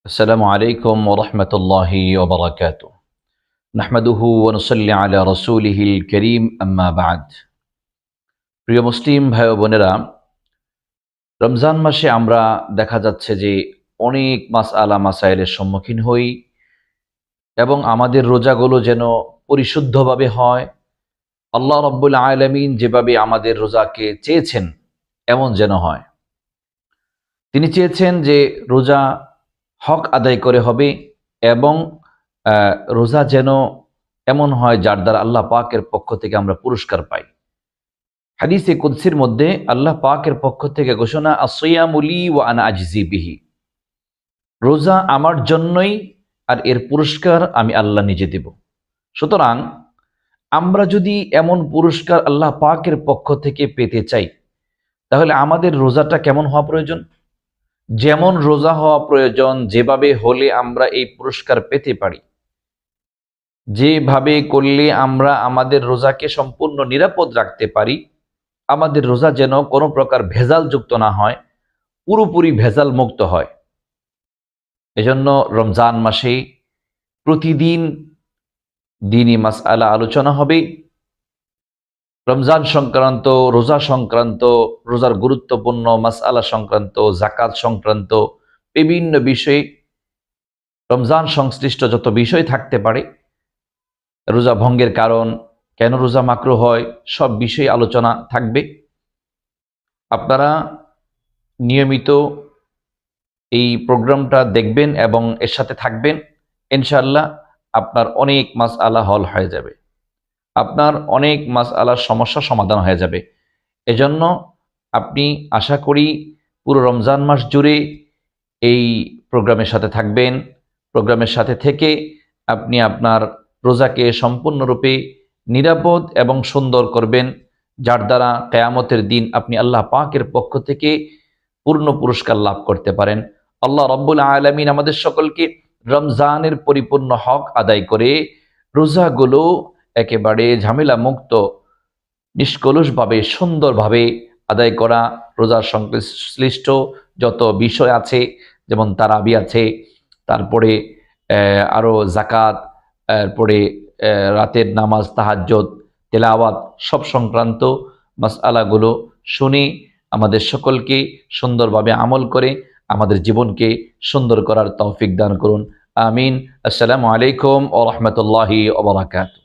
السلام عليكم ورحمة الله وبركاته نحمده ونصلي على رسوله الكريم أما بعد প্রিয় মুসলিম ভাই ও বোনেরা, রমজান মাসে আমরা দেখা যাচ্ছে যে অনেক মাসআলা মাসাইলের সম্মুখীন হই এবং আমাদের রোজাগুলো যেন পরিশুদ্ধভাবে হয়। আল্লাহ রাব্বুল আলামিন যেভাবে আমাদের রোজাকে চেয়েছেন এমন যেন হয়। তিনি চেয়েছেন যে রোজা হক আদায় করে হবে এবং রোজা যেন এমন হয় যার দ্বারা আল্লাহ পাকের পক্ষ থেকে আমরা পুরস্কার পাই। হাদিসে কুদসির মধ্যে আল্লাহ পাকের পক্ষ থেকে ঘোষণা, আসিয়ামু লি ওয়া আনা আজজি বিহি, রোজা আমার জন্যই আর এর পুরস্কার আমি আল্লাহ নিজে দেব। সুতরাং আমরা যদি এমন পুরস্কার আল্লাহ পাকের পক্ষ থেকে পেতে চাই, তাহলে আমাদের রোজাটা কেমন হওয়া প্রয়োজন? যেমন রোজা হওয়া প্রয়োজন, যেভাবে হলে আমরা এই পুরস্কার পেতে পারি, যেভাবে করলে আমরা আমাদের রোজাকে সম্পূর্ণ নিরাপদ রাখতে পারি, আমাদের রোজা যেন কোনো প্রকার ভেজাল যুক্ত না হয়, পুরোপুরি ভেজাল মুক্ত হয়। এজন্য রমজান মাসে প্রতিদিন দ্বীনি মাসআলা আলোচনা হবে। রমজান সংক্রান্ত, রোজা সংক্রান্ত, রোজার গুরুত্বপূর্ণ মাসআলা সংক্রান্ত, যাকাত সংক্রান্ত বিভিন্ন বিষয়ে, রমজান সংশ্লিষ্ট যত বিষয় থাকতে পারে, রোজা ভঙ্গের কারণ, কেন রোজা মাকরুহ হয়, সব বিষয়ে আলোচনা থাকবে। আপনারা নিয়মিত এই প্রোগ্রামটা দেখবেন এবং এর সাথে থাকবেন। ইনশাআল্লাহ আপনার অনেক মাসআলা হল হয়ে যাবে, আপনার অনেক মাসআলার সমস্যা সমাধান হয়ে যাবে। এজন্য আপনি আশা করি পুরো রমজান মাস জুড়ে এই প্রোগ্রামের সাথে থাকবেন। প্রোগ্রামের সাথে থেকে আপনি আপনার রোজাকে সম্পূর্ণরূপে নিরাপদ এবং সুন্দর করবেন, যার দ্বারা কিয়ামতের দিন আপনি আল্লাহ পাকের পক্ষ থেকে পূর্ণ পুরস্কার লাভ করতে পারেন। আল্লাহ রাব্বুল আলামিন আমাদের সকলকে রমজানের পরিপূর্ণ হক আদায় করে রোজাগুলো একেবারে ঝামেলা মুক্ত, নিষ্কলুষভাবে, সুন্দরভাবে আদায় করা। রোজার সংশ্লিষ্ট যত বিষয় আছে, যেমন তারাবি আছে, তারপরে আরও যাকাত, তারপরে রাতের নামাজ, তাহাজ্জুদ, তেলাওয়াত, সব সংক্রান্ত মাসআলাগুলো শুনে আমাদের সকলকে সুন্দরভাবে আমল করে আমাদের জীবনকে সুন্দর করার তৌফিক দান করুন। আমিন। আসসালামু আলাইকুম ওয়া রাহমাতুল্লাহি ওয়া বারাকাতুহু।